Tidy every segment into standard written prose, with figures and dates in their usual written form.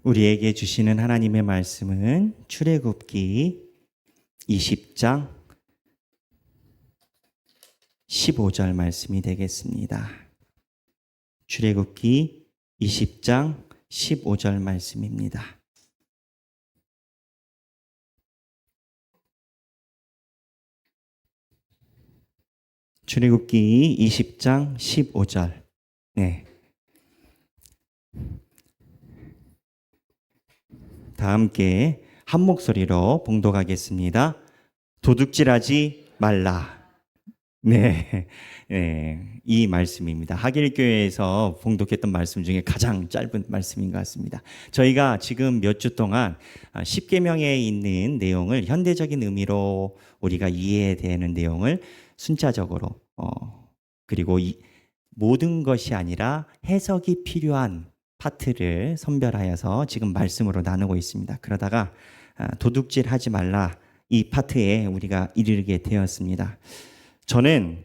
우리에게 주시는 하나님의 말씀은 출애굽기 20장 15절 말씀이 되겠습니다. 출애굽기 20장 15절 말씀입니다. 출애굽기 20장 15절. 네. 다 함께 한 목소리로 봉독하겠습니다. 도둑질하지 말라. 네, 이 말씀입니다. 하길교회에서 봉독했던 말씀 중에 가장 짧은 말씀인 것 같습니다. 저희가 지금 몇 주 동안 10계명에 있는 내용을 현대적인 의미로 우리가 이해해야 되는 내용을 순차적으로 그리고 모든 것이 아니라 해석이 필요한 파트를 선별하여서 지금 말씀으로 나누고 있습니다. 그러다가 도둑질하지 말라 이 파트에 우리가 이르게 되었습니다. 저는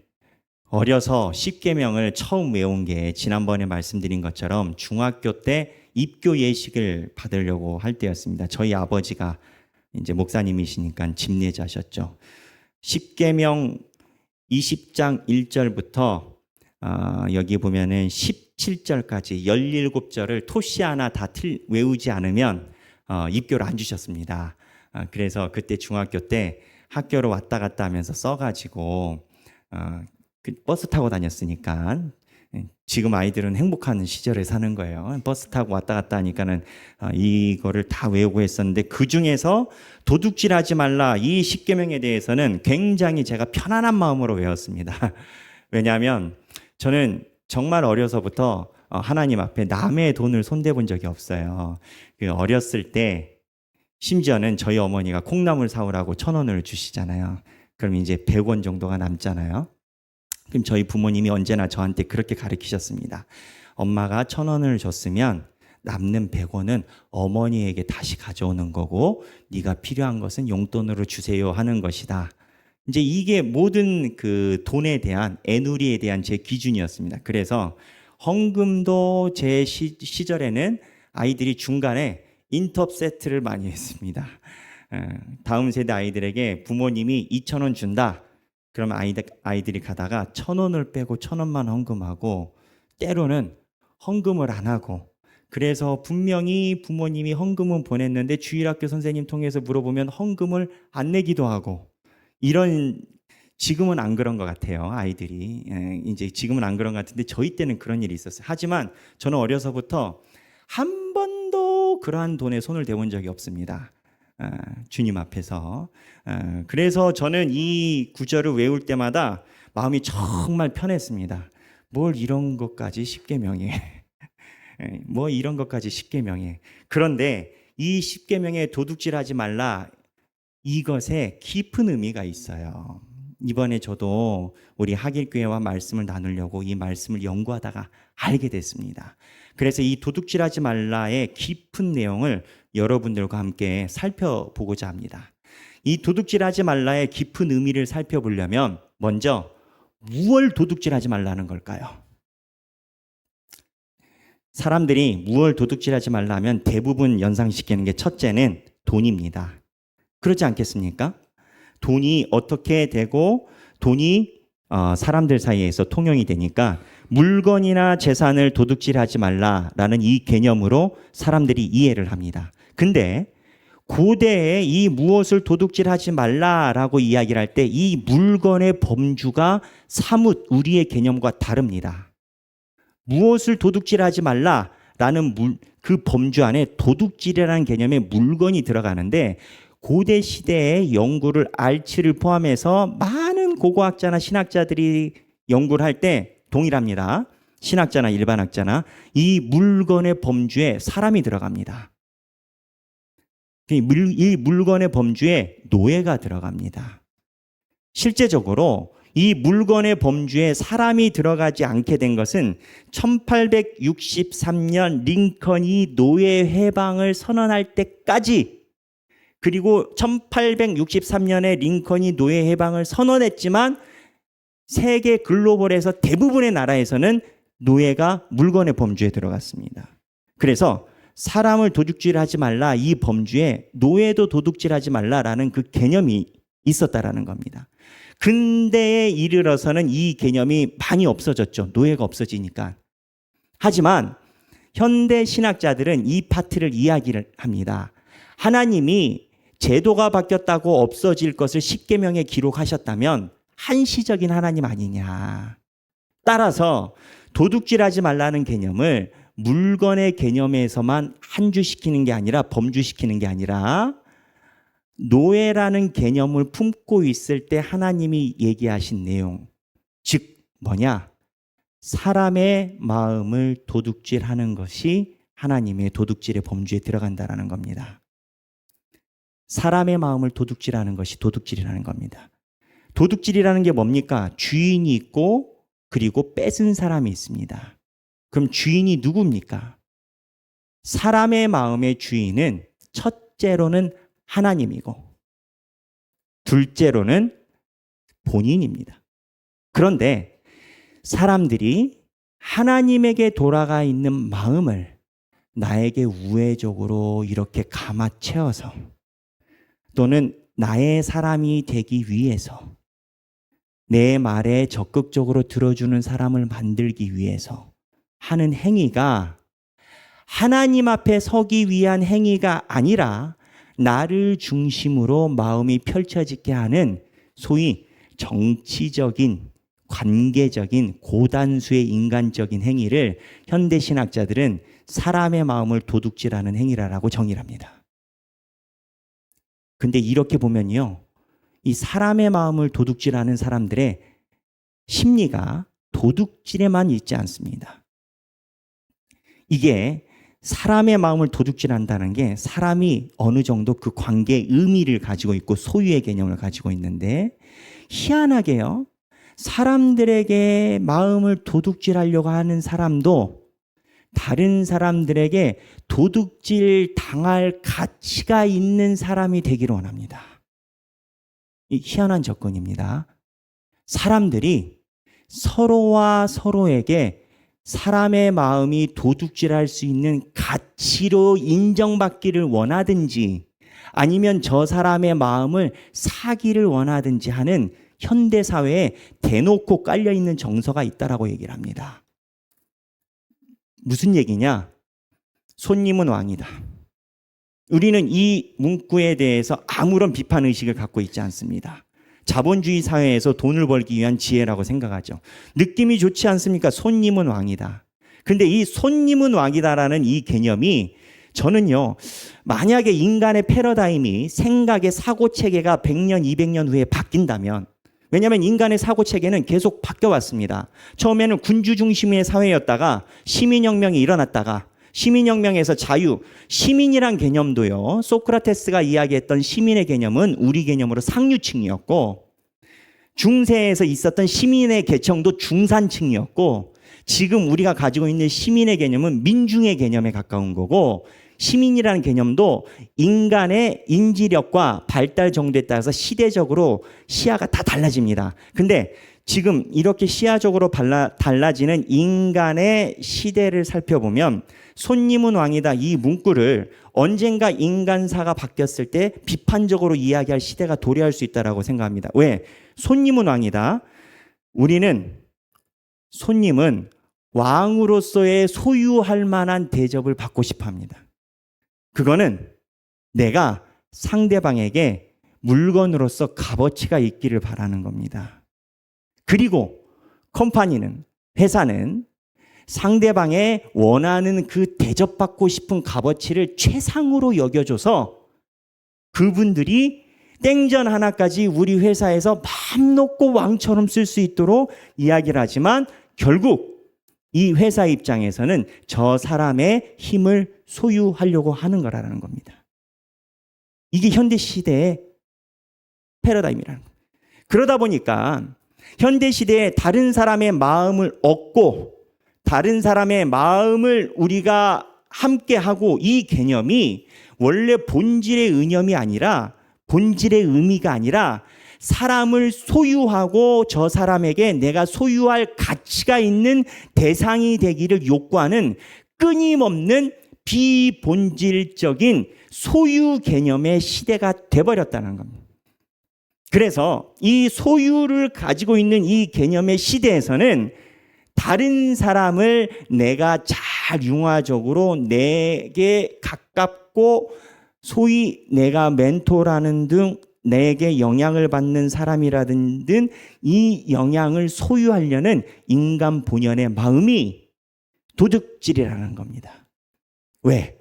어려서 10계명을 처음 외운 게 지난번에 말씀드린 것처럼 중학교 때 입교 예식을 받으려고 할 때였습니다. 저희 아버지가 이제 목사님이시니까 집례자셨죠. 10계명 20장 1절부터 여기 보면은 17절까지 17절을 토시 하나 다 외우지 않으면 입교를 안 주셨습니다. 그래서 그때 중학교 때 학교로 왔다 갔다 하면서 써가지고 버스 타고 다녔으니까 지금 아이들은 행복한 시절에 사는 거예요. 버스 타고 왔다 갔다 하니까는 이거를 다 외우고 했었는데 그 중에서 도둑질하지 말라 이 10계명에 대해서는 굉장히 제가 편안한 마음으로 외웠습니다. 왜냐하면 저는 정말 어려서부터 하나님 앞에 남의 돈을 손대본 적이 없어요. 어렸을 때 심지어는 저희 어머니가 콩나물 사오라고 1,000원을 주시잖아요. 그럼 이제 100원 정도가 남잖아요. 그럼 저희 부모님이 언제나 저한테 그렇게 가르치셨습니다. 엄마가 1,000원을 줬으면 남는 100원은 어머니에게 다시 가져오는 거고 네가 필요한 것은 용돈으로 주세요 하는 것이다. 이제 이게 모든 그 돈에 대한 애누리에 대한 제 기준이었습니다. 그래서 헌금도 제 시절에는 아이들이 중간에 인터업 세트를 많이 했습니다. 다음 세대 아이들에게 부모님이 2,000원 준다. 그럼 아이들이 가다가 1,000원을 빼고 1,000원만 헌금하고 때로는 헌금을 안 하고 그래서 분명히 부모님이 헌금은 보냈는데 주일학교 선생님 통해서 물어보면 헌금을 안 내기도 하고 이런 지금은 안 그런 것 같아요. 아이들이 이제 지금은 안 그런 것 같은데 저희 때는 그런 일이 있었어요. 하지만 저는 어려서부터 한 번도 그러한 돈에 손을 대본 적이 없습니다. 주님 앞에서. 그래서 저는 이 구절을 외울 때마다 마음이 정말 편했습니다. 뭘 이런 것까지 10계명에 뭐 이런 것까지 10계명에 그런데 이 10계명에 도둑질하지 말라 이것에 깊은 의미가 있어요. 이번에 저도 우리 하길교회와 말씀을 나누려고 이 말씀을 연구하다가 알게 됐습니다. 그래서 이 도둑질하지 말라의 깊은 내용을 여러분들과 함께 살펴보고자 합니다. 이 도둑질하지 말라의 깊은 의미를 살펴보려면 먼저 무엇을 도둑질하지 말라는 걸까요? 사람들이 무엇을 도둑질하지 말라 하면 대부분 연상시키는 게 첫째는 돈입니다. 그렇지 않겠습니까? 돈이 어떻게 되고 돈이 사람들 사이에서 통용이 되니까 물건이나 재산을 도둑질하지 말라라는 이 개념으로 사람들이 이해를 합니다. 근데 고대에 이 무엇을 도둑질하지 말라라고 이야기를 할 때 이 물건의 범주가 사뭇 우리의 개념과 다릅니다. 무엇을 도둑질하지 말라라는 그 범주 안에 도둑질이라는 개념의 물건이 들어가는데 고대 시대의 연구를 알츠를 포함해서 많은 고고학자나 신학자들이 연구를 할 때 동일합니다. 신학자나 일반학자나 이 물건의 범주에 사람이 들어갑니다. 이 물건의 범주에 노예가 들어갑니다. 실제적으로 이 물건의 범주에 사람이 들어가지 않게 된 것은 1863년 링컨이 노예 해방을 선언할 때까지 그리고 1863년에 링컨이 노예 해방을 선언했지만 세계 글로벌에서 대부분의 나라에서는 노예가 물건의 범주에 들어갔습니다. 그래서 사람을 도둑질하지 말라, 이 범주에 노예도 도둑질하지 말라라는 그 개념이 있었다라는 겁니다. 근대에 이르러서는 이 개념이 많이 없어졌죠. 노예가 없어지니까. 하지만 현대 신학자들은 이 파트를 이야기를 합니다. 하나님이 제도가 바뀌었다고 없어질 것을 십계명에 기록하셨다면 한시적인 하나님 아니냐. 따라서 도둑질하지 말라는 개념을 물건의 개념에서만 한주시키는 게 아니라 범주시키는 게 아니라 노예라는 개념을 품고 있을 때 하나님이 얘기하신 내용, 즉 뭐냐? 사람의 마음을 도둑질하는 것이 하나님의 도둑질의 범주에 들어간다라는 겁니다. 사람의 마음을 도둑질하는 것이 도둑질이라는 겁니다. 도둑질이라는 게 뭡니까? 주인이 있고 그리고 뺏은 사람이 있습니다. 그럼 주인이 누굽니까? 사람의 마음의 주인은 첫째로는 하나님이고 둘째로는 본인입니다. 그런데 사람들이 하나님에게 돌아가 있는 마음을 나에게 우회적으로 이렇게 감아채워서 또는 나의 사람이 되기 위해서 내 말에 적극적으로 들어주는 사람을 만들기 위해서 하는 행위가 하나님 앞에 서기 위한 행위가 아니라 나를 중심으로 마음이 펼쳐지게 하는 소위 정치적인, 관계적인, 고단수의 인간적인 행위를 현대 신학자들은 사람의 마음을 도둑질하는 행위라고 정의를 합니다. 근데 이렇게 보면요, 이 사람의 마음을 도둑질하는 사람들의 심리가 도둑질에만 있지 않습니다. 이게 사람의 마음을 도둑질한다는 게 사람이 어느 정도 그 관계의 의미를 가지고 있고 소유의 개념을 가지고 있는데 희한하게요, 사람들에게 마음을 도둑질하려고 하는 사람도 다른 사람들에게 도둑질 당할 가치가 있는 사람이 되기를 원합니다. 이 희한한 접근입니다. 사람들이 서로와 서로에게 사람의 마음이 도둑질할 수 있는 가치로 인정받기를 원하든지 아니면 저 사람의 마음을 사기를 원하든지 하는 현대 사회에 대놓고 깔려 있는 정서가 있다라고 얘기를 합니다. 무슨 얘기냐? 손님은 왕이다. 우리는 이 문구에 대해서 아무런 비판 의식을 갖고 있지 않습니다. 자본주의 사회에서 돈을 벌기 위한 지혜라고 생각하죠. 느낌이 좋지 않습니까? 손님은 왕이다. 근데 이 손님은 왕이다라는 이 개념이 저는요, 만약에 인간의 패러다임이 생각의 사고체계가 100년, 200년 후에 바뀐다면, 왜냐하면 인간의 사고체계는 계속 바뀌어왔습니다. 처음에는 군주 중심의 사회였다가 시민혁명이 일어났다가 시민혁명에서 자유, 시민이란 개념도요, 소크라테스가 이야기했던 시민의 개념은 우리 개념으로 상류층이었고 중세에서 있었던 시민의 계층도 중산층이었고 지금 우리가 가지고 있는 시민의 개념은 민중의 개념에 가까운 거고 시민이라는 개념도 인간의 인지력과 발달 정도에 따라서 시대적으로 시야가 다 달라집니다. 근데 지금 이렇게 시야적으로 달라지는 인간의 시대를 살펴보면 손님은 왕이다 이 문구를 언젠가 인간사가 바뀌었을 때 비판적으로 이야기할 시대가 도래할 수 있다고 생각합니다. 왜? 손님은 왕이다. 손님은 왕으로서의 소유할 만한 대접을 받고 싶어 합니다. 그거는 내가 상대방에게 물건으로서 값어치가 있기를 바라는 겁니다. 그리고 컴퍼니는, 회사는 상대방의 원하는 그 대접받고 싶은 값어치를 최상으로 여겨줘서 그분들이 땡전 하나까지 우리 회사에서 마음 놓고 왕처럼 쓸 수 있도록 이야기를 하지만 결국 이 회사 입장에서는 저 사람의 힘을 소유하려고 하는 거라는 겁니다. 이게 현대 시대의 패러다임이라는 거예요. 그러다 보니까 현대 시대에 다른 사람의 마음을 얻고 다른 사람의 마음을 우리가 함께하고 이 개념이 원래 본질의 본질의 의미가 아니라 사람을 소유하고 저 사람에게 내가 소유할 가치가 있는 대상이 되기를 요구하는 끊임없는 비본질적인 소유 개념의 시대가 돼버렸다는 겁니다. 그래서 이 소유를 가지고 있는 이 개념의 시대에서는 다른 사람을 내가 잘 융화적으로 내게 가깝고 소위 내가 멘토라는 등 내게 영향을 받는 사람이라든 이 영향을 소유하려는 인간 본연의 마음이 도둑질이라는 겁니다. 왜?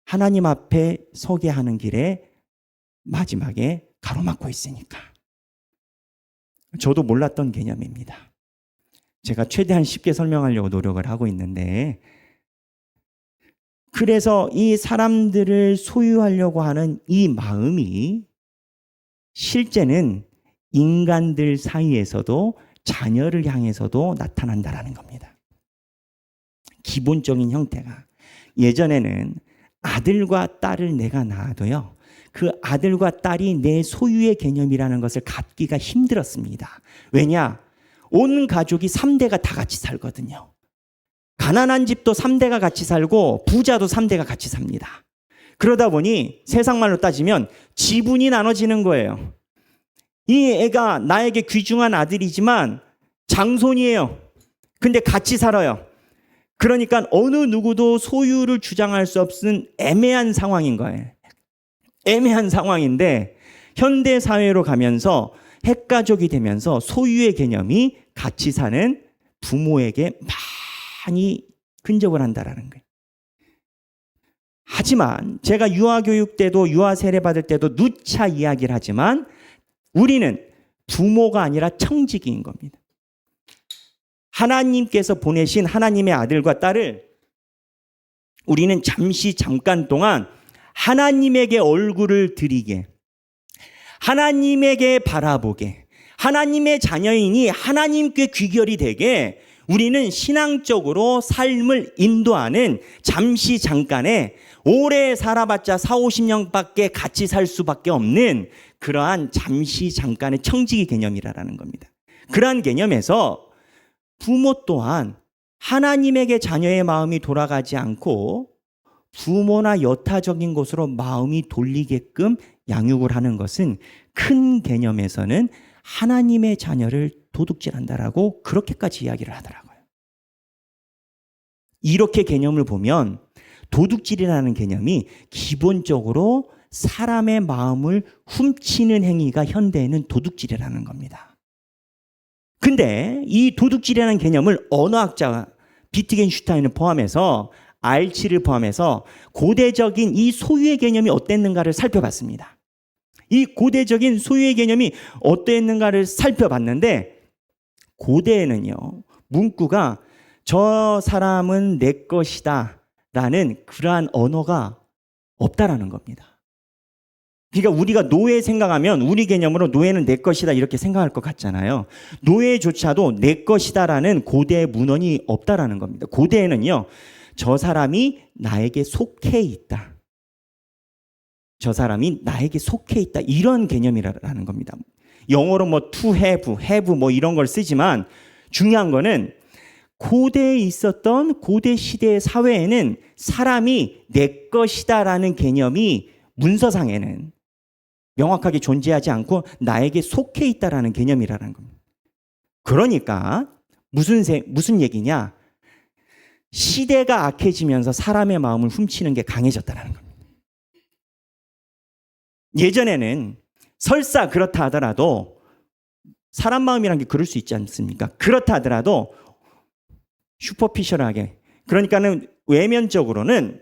하나님 앞에 서게 하는 길에 마지막에 가로막고 있으니까. 저도 몰랐던 개념입니다. 제가 최대한 쉽게 설명하려고 노력을 하고 있는데, 그래서 이 사람들을 소유하려고 하는 이 마음이 실제는 인간들 사이에서도 자녀를 향해서도 나타난다라는 겁니다. 기본적인 형태가. 예전에는 아들과 딸을 내가 낳아도요, 그 아들과 딸이 내 소유의 개념이라는 것을 갖기가 힘들었습니다. 왜냐? 온 가족이 3대가 다 같이 살거든요. 가난한 집도 3대가 같이 살고 부자도 3대가 같이 삽니다. 그러다 보니 세상 말로 따지면 지분이 나눠지는 거예요. 이 애가 나에게 귀중한 아들이지만 장손이에요. 근데 같이 살아요. 그러니까 어느 누구도 소유를 주장할 수 없는 애매한 상황인 거예요. 애매한 상황인데 현대 사회로 가면서 핵가족이 되면서 소유의 개념이 같이 사는 부모에게 많이 근접을 한다라는 거예요. 하지만 제가 유아교육 때도 유아 세례 받을 때도 누차 이야기를 하지만 우리는 부모가 아니라 청지기인 겁니다. 하나님께서 보내신 하나님의 아들과 딸을 우리는 잠깐 동안 하나님에게 얼굴을 드리게, 하나님에게 바라보게, 하나님의 자녀이니 하나님께 귀결이 되게 우리는 신앙적으로 삶을 인도하는 잠깐의 오래 살아봤자 40-50년밖에 같이 살 수밖에 없는 그러한 잠깐의 청지기 개념이라는 겁니다. 그러한 개념에서 부모 또한 하나님에게 자녀의 마음이 돌아가지 않고 부모나 여타적인 곳으로 마음이 돌리게끔 양육을 하는 것은 큰 개념에서는 하나님의 자녀를 도둑질한다라고 그렇게까지 이야기를 하더라고요. 이렇게 개념을 보면 도둑질이라는 개념이 기본적으로 사람의 마음을 훔치는 행위가 현대에는 도둑질이라는 겁니다. 근데 이 도둑질이라는 개념을 언어학자 비트겐슈타인을 포함해서 알치를 포함해서 고대적인 이 소유의 개념이 어땠는가를 살펴봤습니다. 이 고대적인 소유의 개념이 어땠는가를 살펴봤는데 고대에는요, 문구가 저 사람은 내 것이다 라는 그러한 언어가 없다라는 겁니다. 그러니까 우리가 노예 생각하면 우리 개념으로 노예는 내 것이다 이렇게 생각할 것 같잖아요. 노예조차도 내 것이다라는 고대의 문헌이 없다라는 겁니다. 고대에는요, 저 사람이 나에게 속해 있다. 저 사람이 나에게 속해 있다. 이런 개념이라는 겁니다. 영어로 뭐 to have 뭐 이런 걸 쓰지만 중요한 거는 고대에 있었던 고대 시대의 사회에는 사람이 내 것이다라는 개념이 문서상에는 명확하게 존재하지 않고 나에게 속해 있다라는 개념이라는 겁니다. 그러니까 무슨 얘기냐? 시대가 악해지면서 사람의 마음을 훔치는 게 강해졌다는 겁니다. 예전에는 설사 그렇다 하더라도 사람 마음이란 게 그럴 수 있지 않습니까? 그렇다 하더라도 슈퍼피셜하게, 그러니까는 외면적으로는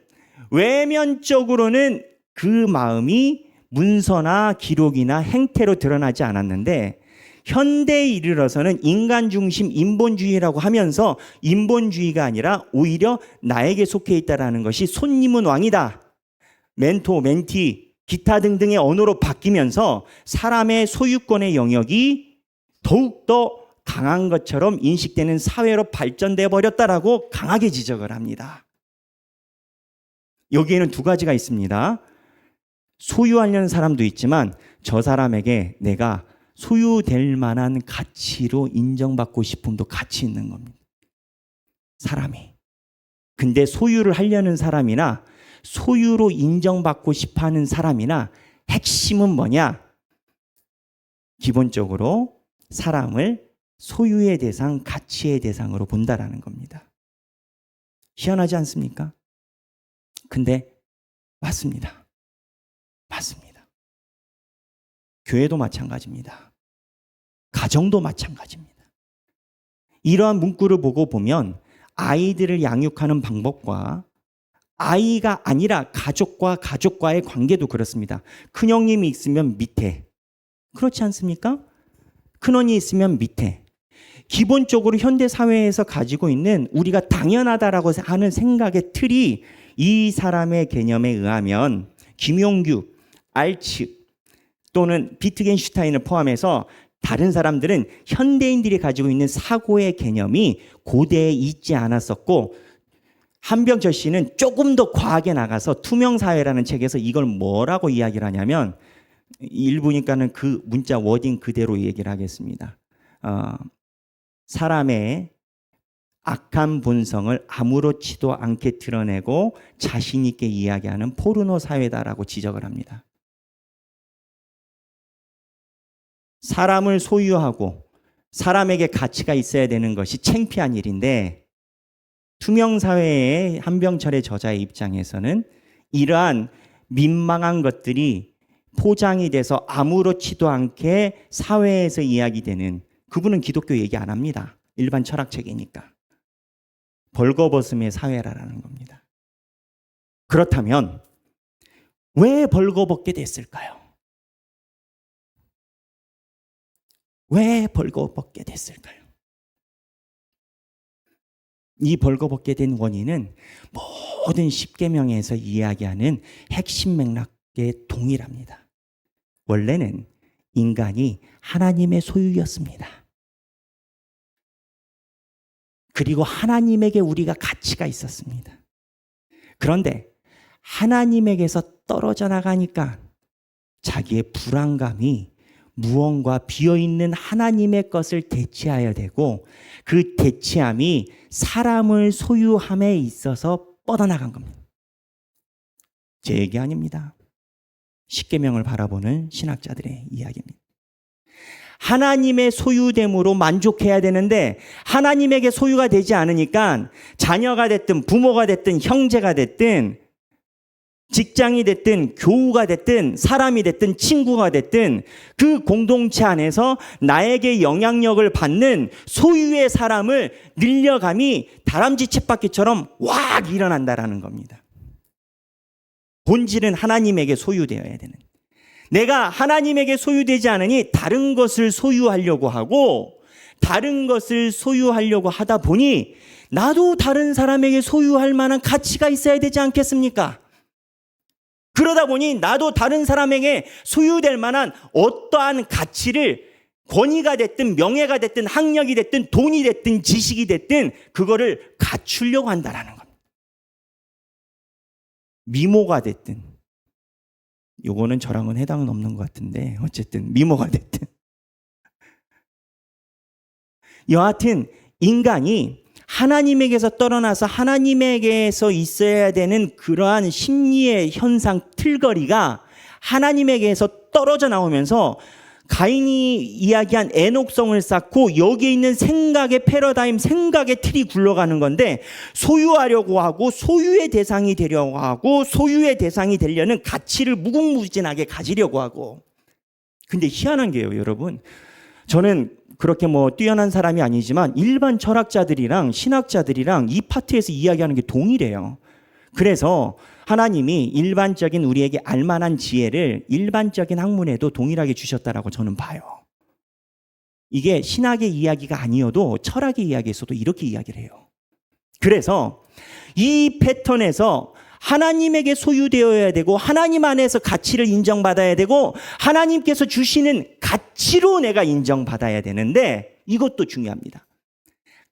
그 마음이 문서나 기록이나 행태로 드러나지 않았는데 현대에 이르러서는 인간 중심 인본주의라고 하면서 인본주의가 아니라 오히려 나에게 속해 있다라는 것이 손님은 왕이다, 멘토, 멘티, 기타 등등의 언어로 바뀌면서 사람의 소유권의 영역이 더욱더 강한 것처럼 인식되는 사회로 발전돼 버렸다라고 강하게 지적을 합니다. 여기에는 두 가지가 있습니다. 소유하려는 사람도 있지만 저 사람에게 내가 소유될 만한 가치로 인정받고 싶음도 같이 있는 겁니다. 사람이. 근데 소유를 하려는 사람이나 소유로 인정받고 싶어하는 사람이나 핵심은 뭐냐? 기본적으로 사람을 소유의 대상, 가치의 대상으로 본다라는 겁니다. 희한하지 않습니까? 근데 맞습니다. 맞습니다. 교회도 마찬가지입니다. 가정도 마찬가지입니다. 이러한 문구를 보고 보면 아이들을 양육하는 방법과 아이가 아니라 가족과 가족과의 관계도 그렇습니다. 큰형님이 있으면 밑에, 그렇지 않습니까? 큰언니 있으면 밑에. 기본적으로 현대 사회에서 가지고 있는 우리가 당연하다라고 하는 생각의 틀이 이 사람의 개념에 의하면 김용규, 알츠 또는 비트겐슈타인을 포함해서 다른 사람들은 현대인들이 가지고 있는 사고의 개념이 고대에 있지 않았었고, 한병철 씨는 조금 더 과하게 나가서 투명사회라는 책에서 이걸 뭐라고 이야기를 하냐면, 일부니까는 그 문자 워딩 그대로 얘기를 하겠습니다. 사람의 악한 본성을 아무렇지도 않게 드러내고 자신 있게 이야기하는 포르노 사회다라고 지적을 합니다. 사람을 소유하고 사람에게 가치가 있어야 되는 것이 창피한 일인데, 투명사회의 한병철의 저자의 입장에서는 이러한 민망한 것들이 포장이 돼서 아무렇지도 않게 사회에서 이야기되는, 그분은 기독교 얘기 안 합니다. 일반 철학책이니까. 벌거벗음의 사회라는 겁니다. 그렇다면 왜 벌거벗게 됐을까요? 왜 벌거벗게 됐을까요? 이 벌거벗게 된 원인은 모든 십계명에서 이야기하는 핵심 맥락에 동일합니다. 원래는 인간이 하나님의 소유였습니다. 그리고 하나님에게 우리가 가치가 있었습니다. 그런데 하나님에게서 떨어져 나가니까 자기의 불안감이 무언가 비어있는 하나님의 것을 대체해야 되고, 그 대체함이 사람을 소유함에 있어서 뻗어나간 겁니다. 제 얘기 아닙니다. 십계명을 바라보는 신학자들의 이야기입니다. 하나님의 소유됨으로 만족해야 되는데 하나님에게 소유가 되지 않으니까 자녀가 됐든 부모가 됐든 형제가 됐든 직장이 됐든 교우가 됐든 사람이 됐든 친구가 됐든 그 공동체 안에서 나에게 영향력을 받는 소유의 사람을 늘려감이 다람쥐 쳇바퀴처럼 왁 일어난다라는 겁니다. 본질은 하나님에게 소유되어야 되는, 내가 하나님에게 소유되지 않으니 다른 것을 소유하려고 하고, 다른 것을 소유하려고 하다 보니 나도 다른 사람에게 소유할 만한 가치가 있어야 되지 않겠습니까? 그러다 보니 나도 다른 사람에게 소유될 만한 어떠한 가치를, 권위가 됐든 명예가 됐든 학력이 됐든 돈이 됐든 지식이 됐든 그거를 갖추려고 한다라는 겁니다. 미모가 됐든, 요거는 저랑은 해당은 없는 것 같은데 어쨌든 미모가 됐든 여하튼 인간이 하나님에게서 떨어나서 하나님에게서 있어야 되는 그러한 심리의 현상 틀거리가 하나님에게서 떨어져 나오면서 가인이 이야기한 애녹성을 쌓고 여기에 있는 생각의 패러다임, 생각의 틀이 굴러가는 건데, 소유하려고 하고 소유의 대상이 되려고 하고 소유의 대상이 되려는 가치를 무궁무진하게 가지려고 하고. 근데 희한한 게요, 여러분. 저는 그렇게 뛰어난 사람이 아니지만 일반 철학자들이랑 신학자들이랑 이 파트에서 이야기하는 게 동일해요. 그래서 하나님이 일반적인 우리에게 알만한 지혜를 일반적인 학문에도 동일하게 주셨다라고 저는 봐요. 이게 신학의 이야기가 아니어도 철학의 이야기에서도 이렇게 이야기를 해요. 그래서 이 패턴에서 하나님에게 소유되어야 되고 하나님 안에서 가치를 인정받아야 되고 하나님께서 주시는 가치로 내가 인정받아야 되는데, 이것도 중요합니다.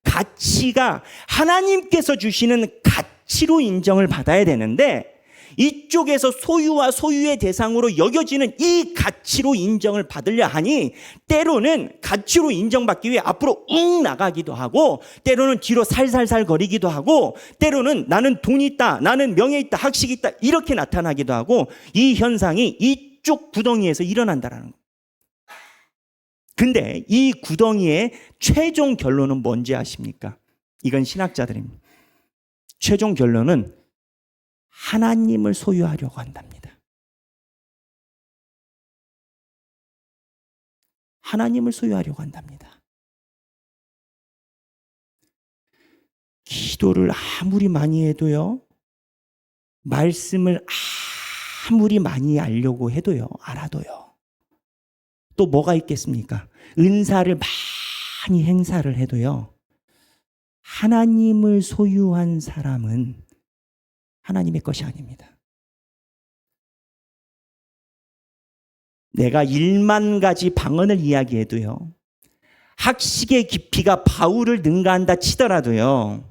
가치가 하나님께서 주시는 가치로 인정을 받아야 되는데, 이쪽에서 소유와 소유의 대상으로 여겨지는 이 가치로 인정을 받으려 하니 때로는 가치로 인정받기 위해 앞으로 웅 나가기도 하고 때로는 뒤로 살살살 거리기도 하고 때로는 나는 돈이 있다, 나는 명예 있다, 학식이 있다 이렇게 나타나기도 하고 이 현상이 이쪽 구덩이에서 일어난다라는 거예요. 근데 이 구덩이의 최종 결론은 뭔지 아십니까? 이건 신학자들입니다. 최종 결론은 하나님을 소유하려고 한답니다. 하나님을 소유하려고 한답니다. 기도를 아무리 많이 해도요, 말씀을 아무리 많이 알려고 해도요, 알아도요, 또 뭐가 있겠습니까? 은사를 많이 행사를 해도요, 하나님을 소유한 사람은 하나님의 것이 아닙니다. 내가 1만 가지 방언을 이야기해도요, 학식의 깊이가 바울을 능가한다 치더라도요,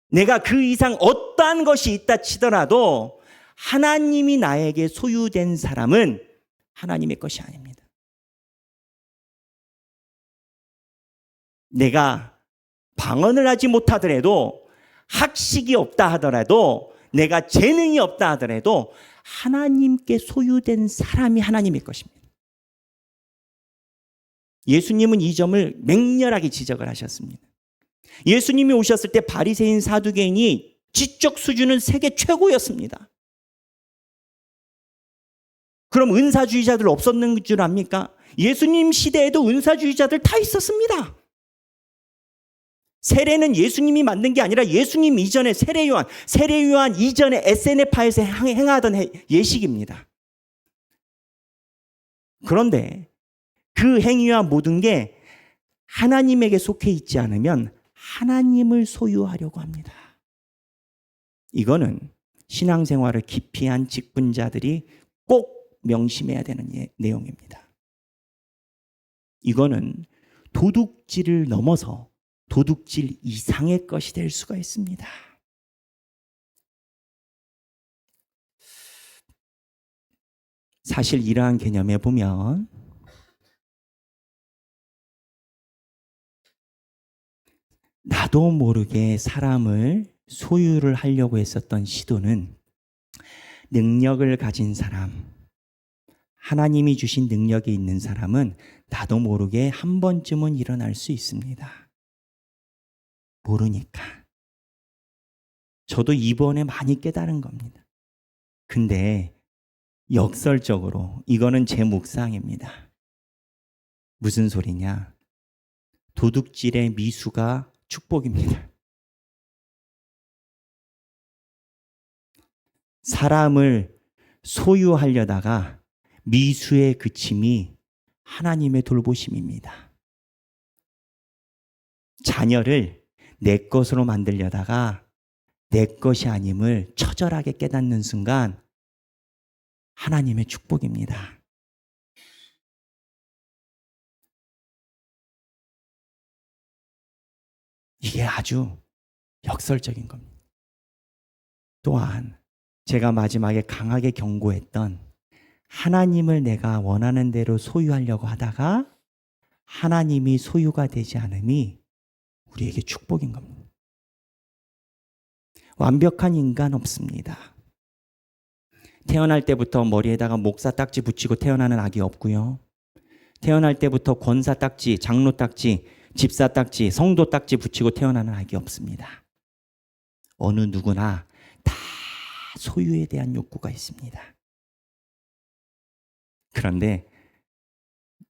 내가 그 이상 어떠한 것이 있다 치더라도 하나님이 나에게 소유된 사람은 하나님의 것이 아닙니다. 내가 방언을 하지 못하더라도, 학식이 없다 하더라도, 내가 재능이 없다 하더라도 하나님께 소유된 사람이 하나님의 것입니다. 예수님은 이 점을 맹렬하게 지적을 하셨습니다. 예수님이 오셨을 때 바리새인 사두개인이 지적 수준은 세계 최고였습니다. 그럼 은사주의자들 없었는 줄 압니까? 예수님 시대에도 은사주의자들 다 있었습니다. 세례는 예수님이 만든 게 아니라 예수님 이전에 세례 요한 이전에 SNF파에서 행하던 예식입니다. 그런데 그 행위와 모든 게 하나님에게 속해 있지 않으면 하나님을 소유하려고 합니다. 이거는 신앙생활을 깊이 한 직분자들이 꼭 명심해야 되는 내용입니다. 이거는 도둑질을 넘어서 도둑질 이상의 것이 될 수가 있습니다. 사실 이러한 개념에 보면 나도 모르게 사람을 소유를 하려고 했었던 시도는 능력을 가진 사람, 하나님이 주신 능력이 있는 사람은 나도 모르게 한 번쯤은 일어날 수 있습니다. 모르니까. 저도 이번에 많이 깨달은 겁니다. 근데 역설적으로 이거는 제 묵상입니다. 무슨 소리냐? 도둑질의 미수가 축복입니다. 사람을 소유하려다가 미수의 그침이 하나님의 돌보심입니다. 자녀를 내 것으로 만들려다가 내 것이 아님을 처절하게 깨닫는 순간 하나님의 축복입니다. 이게 아주 역설적인 겁니다. 또한 제가 마지막에 강하게 경고했던 하나님을 내가 원하는 대로 소유하려고 하다가 하나님이 소유가 되지 않음이 우리에게 축복인 겁니다. 완벽한 인간 없습니다. 태어날 때부터 머리에다가 목사 딱지 붙이고 태어나는 아기 없고요. 태어날 때부터 권사 딱지, 장로 딱지, 집사 딱지, 성도 딱지 붙이고 태어나는 아기 없습니다. 어느 누구나 다 소유에 대한 욕구가 있습니다. 그런데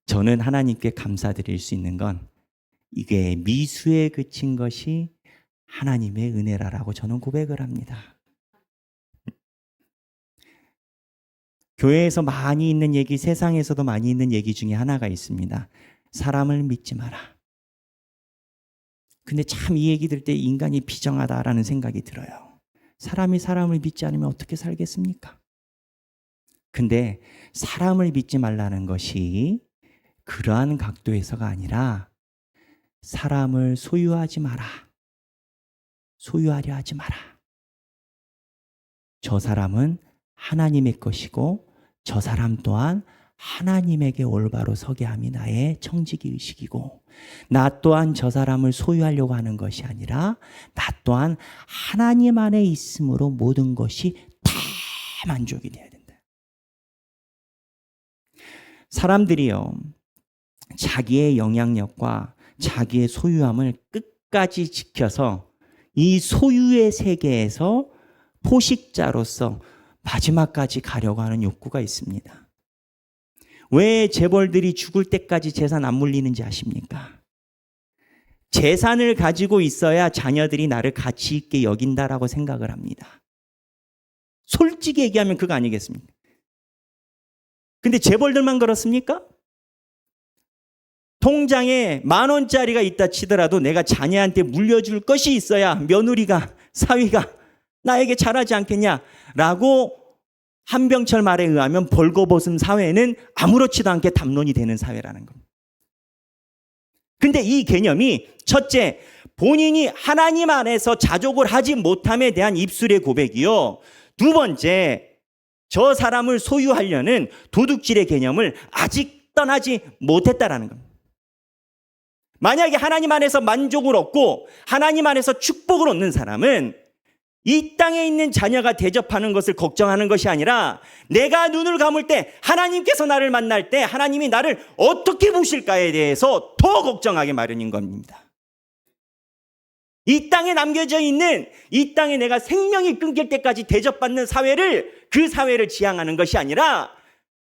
저는 하나님께 감사드릴 수 있는 건 이게 미수에 그친 것이 하나님의 은혜라고 저는 고백을 합니다. 교회에서 많이 있는 얘기, 세상에서도 많이 있는 얘기 중에 하나가 있습니다. 사람을 믿지 마라. 근데 참 이 얘기 들을 때 인간이 비정하다라는 생각이 들어요. 사람이 사람을 믿지 않으면 어떻게 살겠습니까? 근데 사람을 믿지 말라는 것이 그러한 각도에서가 아니라 사람을 소유하지 마라. 소유하려 하지 마라. 저 사람은 하나님의 것이고 저 사람 또한 하나님에게 올바로 서게 함이 나의 청지기 의식이고, 나 또한 저 사람을 소유하려고 하는 것이 아니라 나 또한 하나님 안에 있음으로 모든 것이 다 만족이 돼야 된다. 사람들이요, 자기의 영향력과 자기의 소유함을 끝까지 지켜서 이 소유의 세계에서 포식자로서 마지막까지 가려고 하는 욕구가 있습니다. 왜 재벌들이 죽을 때까지 재산 안 물리는지 아십니까? 재산을 가지고 있어야 자녀들이 나를 가치 있게 여긴다라고 생각을 합니다. 솔직히 얘기하면 그거 아니겠습니까? 근데 재벌들만 그렇습니까? 통장에 10,000원짜리가 있다 치더라도 내가 자녀한테 물려줄 것이 있어야 며느리가, 사위가 나에게 잘하지 않겠냐라고 한병철 말에 의하면 벌거벗은 사회는 아무렇지도 않게 담론이 되는 사회라는 겁니다. 근데 이 개념이 첫째, 본인이 하나님 안에서 자족을 하지 못함에 대한 입술의 고백이요. 두 번째, 저 사람을 소유하려는 도둑질의 개념을 아직 떠나지 못했다라는 겁니다. 만약에 하나님 안에서 만족을 얻고 하나님 안에서 축복을 얻는 사람은 이 땅에 있는 자녀가 대접하는 것을 걱정하는 것이 아니라 내가 눈을 감을 때 하나님께서 나를 만날 때 하나님이 나를 어떻게 보실까에 대해서 더 걱정하게 마련인 겁니다. 이 땅에 남겨져 있는, 이 땅에 내가 생명이 끊길 때까지 대접받는 사회를, 그 사회를 지향하는 것이 아니라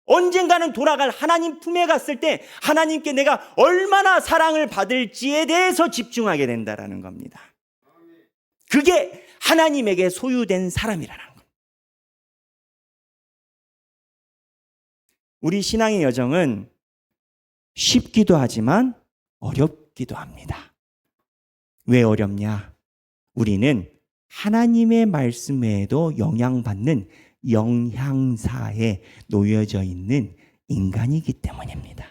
언젠가는 돌아갈 하나님 품에 갔을 때 하나님께 내가 얼마나 사랑을 받을지에 대해서 집중하게 된다라는 겁니다. 그게 하나님에게 소유된 사람이라는 겁니다. 우리 신앙의 여정은 쉽기도 하지만 어렵기도 합니다. 왜 어렵냐? 우리는 하나님의 말씀 외에도 영향받는 영향사에 놓여져 있는 인간이기 때문입니다.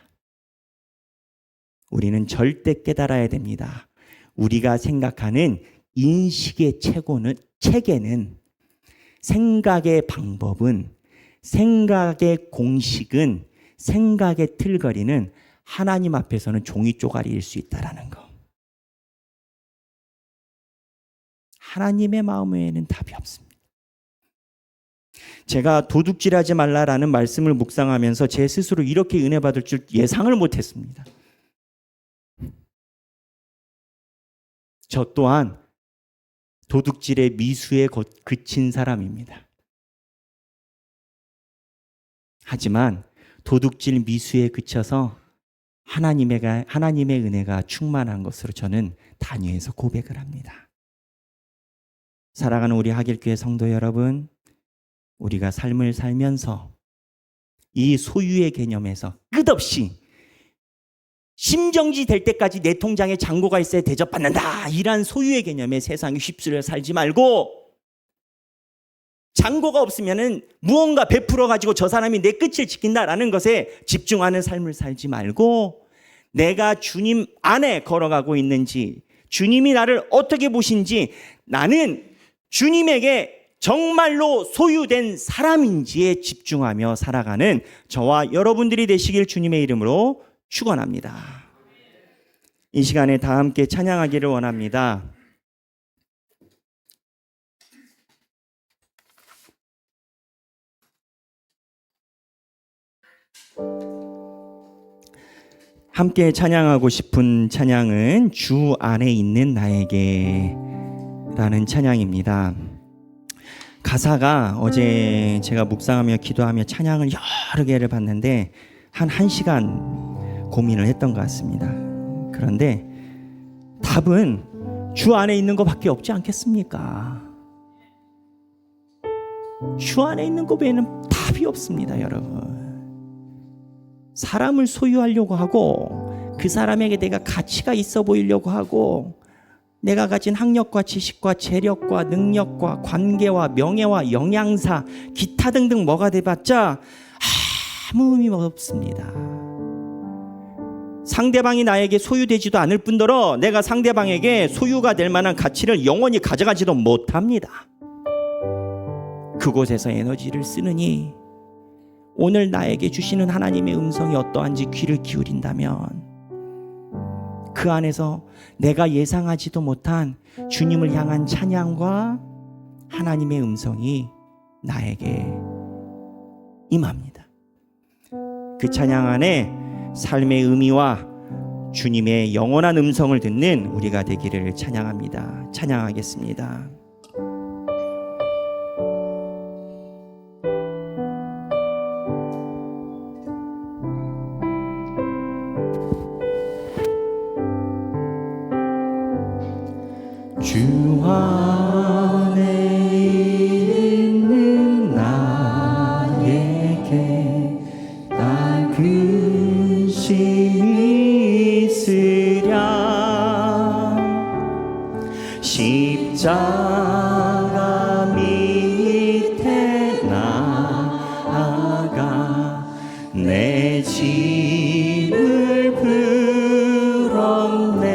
우리는 절대 깨달아야 됩니다. 우리가 생각하는 인식의 체계는, 생각의 방법은, 생각의 공식은, 생각의 틀거리는 하나님 앞에서는 종이 쪼가리일 수 있다는 거. 하나님의 마음 외에는 답이 없습니다. 제가 도둑질하지 말라라는 말씀을 묵상하면서 제 스스로 이렇게 은혜 받을 줄 예상을 못했습니다. 저 또한 도둑질의 미수에 그친 사람입니다. 하지만 도둑질 미수에 그쳐서 하나님의 은혜가 충만한 것으로 저는 단위에서 고백을 합니다. 사랑하는 우리 하길교회 성도 여러분, 우리가 삶을 살면서 이 소유의 개념에서 끝없이 심정지 될 때까지 내 통장에 잔고가 있어야 대접받는다, 이란 소유의 개념에 세상에 휩쓸려 살지 말고, 잔고가 없으면은 무언가 베풀어 가지고 저 사람이 내 끝을 지킨다라는 것에 집중하는 삶을 살지 말고, 내가 주님 안에 걸어가고 있는지, 주님이 나를 어떻게 보신지, 나는 주님에게 정말로 소유된 사람인지에 집중하며 살아가는 저와 여러분들이 되시길 주님의 이름으로 축원합니다. 이 시간에 다 함께 찬양하기를 원합니다. 함께 찬양하고 싶은 찬양은 주 안에 있는 나에게 라는 찬양입니다. 가사가 어제 제가 묵상하며 기도하며 찬양을 여러 개를 봤는데 한 1시간 고민을 했던 것 같습니다. 그런데 답은 주 안에 있는 것밖에 없지 않겠습니까? 주 안에 있는 것 외에는 답이 없습니다, 여러분. 사람을 소유하려고 하고 그 사람에게 내가 가치가 있어 보이려고 하고 내가 가진 학력과 지식과 재력과 능력과 관계와 명예와 영양사 기타 등등 뭐가 돼봤자 아무 의미 없습니다. 상대방이 나에게 소유되지도 않을 뿐더러 내가 상대방에게 소유가 될 만한 가치를 영원히 가져가지도 못합니다. 그곳에서 에너지를 쓰느니 오늘 나에게 주시는 하나님의 음성이 어떠한지 귀를 기울인다면 그 안에서 내가 예상하지도 못한 주님을 향한 찬양과 하나님의 음성이 나에게 임합니다. 그 찬양 안에 삶의 의미와 주님의 영원한 음성을 듣는 우리가 되기를 찬양합니다. 찬양하겠습니다. 주 안에 있는 나에게 난 근심이 있으랴 십자가 밑에 나아가 내 짐을 풀었네.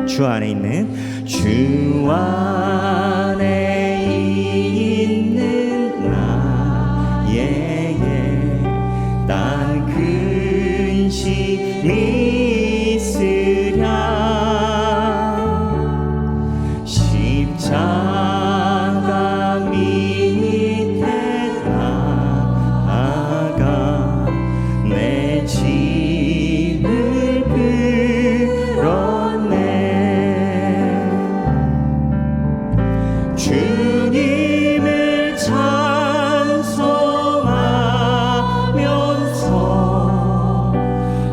주 안에 있는 나에게 난 근심이 있으랴 십자가 밑에 나아가 내 짐을 풀었네. 주님을 찬송하면서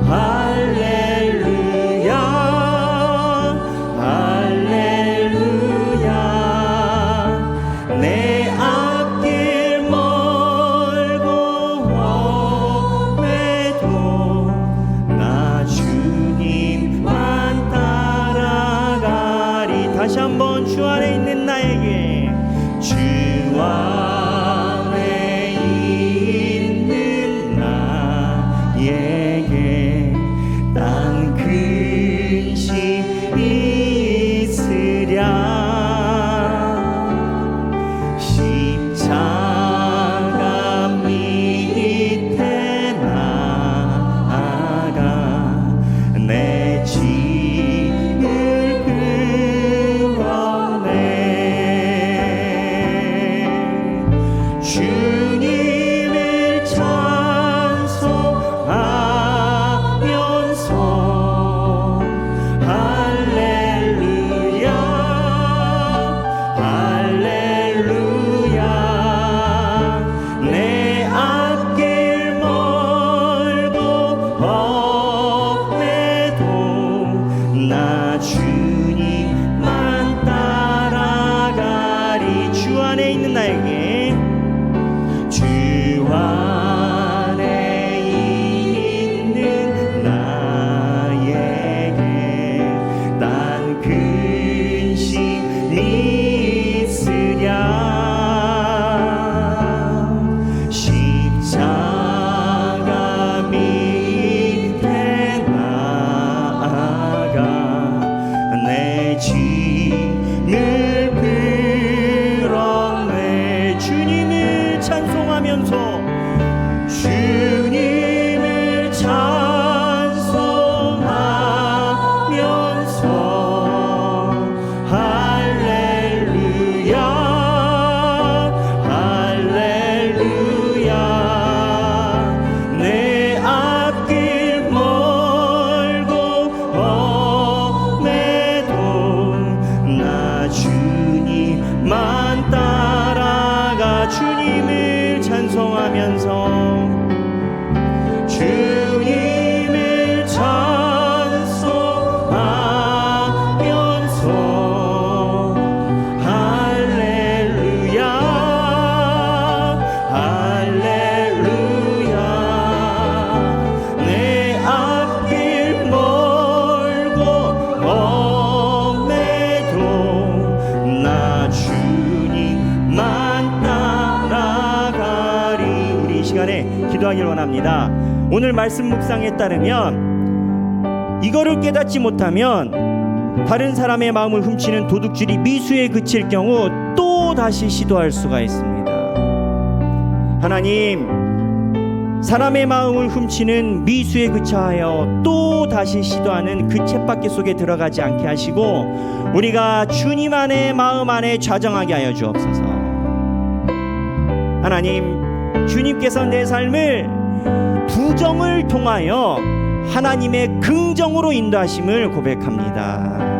할렐루야 할렐루야 내 앞길 멀고 험해도 나 주님만 따라가리. 다시 한번 주 안에 있는 나에게 주 안에 있는 나에게 난 근심이 있으랴 십자가 밑에 나아가 내 짐을 풀었네. 주님을 찬송하면서 할렐루야 할렐루야 내 앞길 멀고 험해도 나 주님만 따라가리. 주 안에 있는 나에게 주 안에 있는 나에게 난 근심이 있으랴 십자가 밑에 나아가 내 짐을 풀었네. 주님을 찬송하면서 주님을 찬송하면서 할렐루야 할렐루야 내 앞길 멀고 험해도 나 주님만 따라가. 주님을 찬송하면서 주님을 찬송하면서 할렐루야 할렐루야 내 앞길 멀고 험해도 나 주님만 따라가리. 우리 이 시간에 기도하길 원합니다. 오늘 말씀 묵상에 따르면 이거를 깨닫지 못하면 다른 사람의 마음을 훔치는 도둑질이 미수에 그칠 경우 또 다시 시도할 수가 있습니다. 하나님, 사람의 마음을 훔치는 미수에 그쳐하여 또 다시 시도하는 그 쳇바퀴 속에 들어가지 않게 하시고 우리가 주님 안에 마음 안에 좌정하게 하여 주옵소서. 하나님, 주님께서 내 삶을 부정을 통하여 하나님의 긍정으로 인도하심을 고백합니다.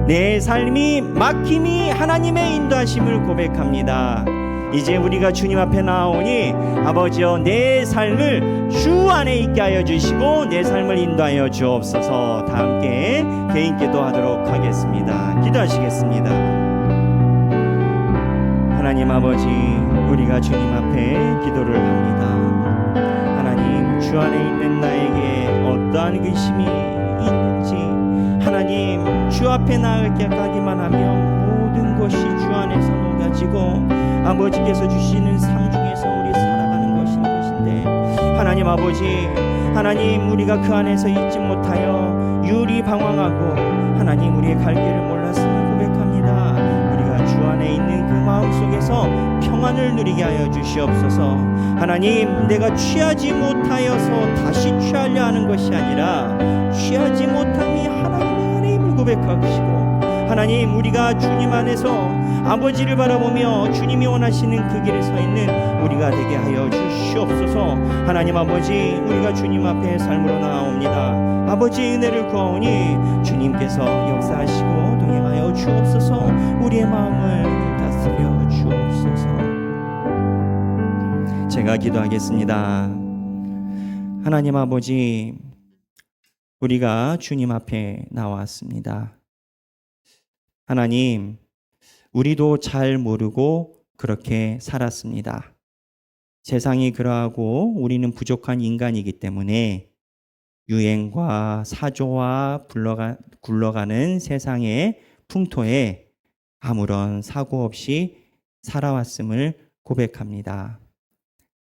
내 삶이 막힘이 하나님의 인도하심을 고백합니다. 이제 우리가 주님 앞에 나오니 아버지여, 내 삶을 주 안에 있게 하여 주시고 내 삶을 인도하여 주옵소서. 다 함께 개인 기도하도록 하겠습니다. 기도하시겠습니다. 하나님 아버지, 우리가 주님 앞에 기도를 합니다. 하나님, 주 안에 있는 나에게 어떠한 의심이 있는지 하나님, 주 앞에 나아가기만 하면 모든 것이 주 안에서 녹아지고 아버지께서 주시는 삶 중에서 우리 살아가는 것인데, 하나님 아버지, 하나님, 우리가 그 안에서 있지 못하여 유리방황하고 하나님, 우리의 갈 길을 몰랐음을 고백합니다. 우리가 주 안에 있는 그 마음 속에서 평안을 누리게 하여 주시옵소서. 하나님, 내가 취하지 못하여서 다시 취하려 하는 것이 아니라 취하지 못함이 하나님의 은혜임을 고백하시고, 하나님, 우리가 주님 안에서 아버지를 바라보며 주님이 원하시는 그 길에 서 있는 우리가 되게 하여 주시옵소서. 하나님 아버지, 우리가 주님 앞에 삶으로 나아옵니다. 아버지의 은혜를 구하오니 주님께서 역사하시고 동행하여 주옵소서. 우리의 마음을 다스려 주옵소서. 제가 기도하겠습니다. 하나님 아버지, 우리가 주님 앞에 나왔습니다. 하나님, 우리도 잘 모르고 그렇게 살았습니다. 세상이 그러하고 우리는 부족한 인간이기 때문에 유행과 사조와 굴러가는 세상의 풍토에 아무런 사고 없이 살아왔음을 고백합니다.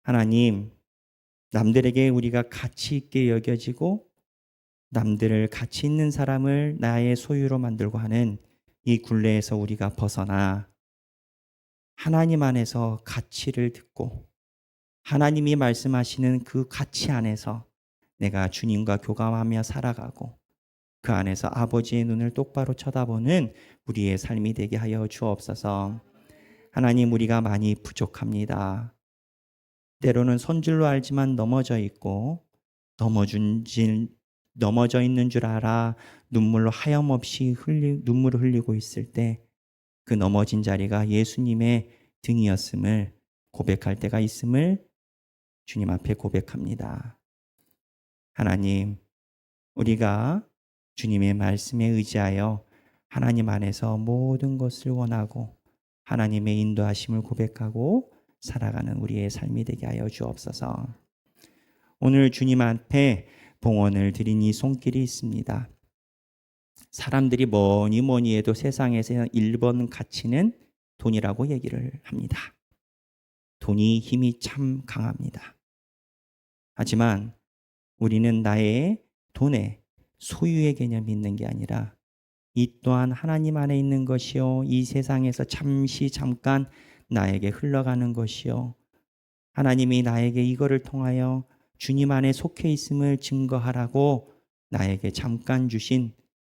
하나님, 남들에게 우리가 가치 있게 여겨지고 남들을 가치 있는 사람을 나의 소유로 만들고 하는 이 굴레에서 우리가 벗어나 하나님 안에서 가치를 듣고 하나님이 말씀하시는 그 가치 안에서 내가 주님과 교감하며 살아가고 그 안에서 아버지의 눈을 똑바로 쳐다보는 우리의 삶이 되게 하여 주옵소서. 하나님, 우리가 많이 부족합니다. 때로는 손질로 알지만 넘어져 있고 넘어져 있는 줄 알아 눈물로 하염없이 눈물을 흘리고 있을 때 그 넘어진 자리가 예수님의 등이었음을 고백할 때가 있음을 주님 앞에 고백합니다. 하나님, 우리가 주님의 말씀에 의지하여 하나님 안에서 모든 것을 원하고 하나님의 인도하심을 고백하고 살아가는 우리의 삶이 되게 하여 주옵소서. 오늘 주님 앞에 봉헌을 드린 이 손길이 있습니다. 사람들이 뭐니 해도 세상에서 1번 가치는 돈이라고 얘기를 합니다. 돈이 힘이 참 강합니다. 하지만 우리는 나의 돈의 소유의 개념이 있는 게 아니라 이 또한 하나님 안에 있는 것이요, 이 세상에서 잠깐 나에게 흘러가는 것이요, 하나님이 나에게 이거를 통하여 주님 안에 속해 있음을 증거하라고 나에게 잠깐 주신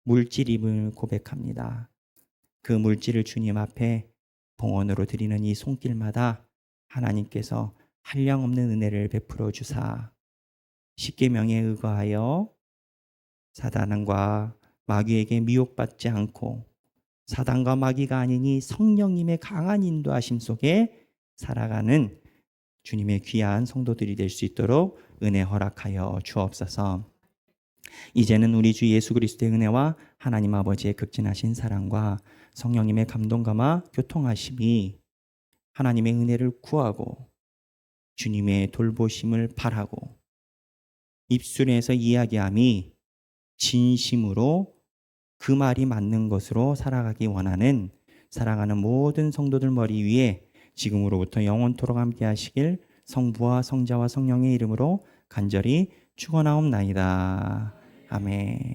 물질임을 고백합니다. 그 물질을 주님 앞에 봉헌으로 드리는 이 손길마다 하나님께서 한량없는 은혜를 베풀어 주사 십계명에 의거하여 사단과 마귀에게 미혹받지 않고 사단과 마귀가 아니니 성령님의 강한 인도하심 속에 살아가는 주님의 귀한 성도들이 될 수 있도록 은혜 허락하여 주옵소서. 이제는 우리 주 예수 그리스도의 은혜와 하나님 아버지의 극진하신 사랑과 성령님의 감동감화 교통하심이 하나님의 은혜를 구하고 주님의 돌보심을 바라고 입술에서 이야기함이 진심으로 그 말이 맞는 것으로 살아가기 원하는 사랑하는 모든 성도들 머리 위에 지금으로부터 영원토록 함께 하시길 성부와 성자와 성령의 이름으로 간절히 축원하옵나이다. 아멘.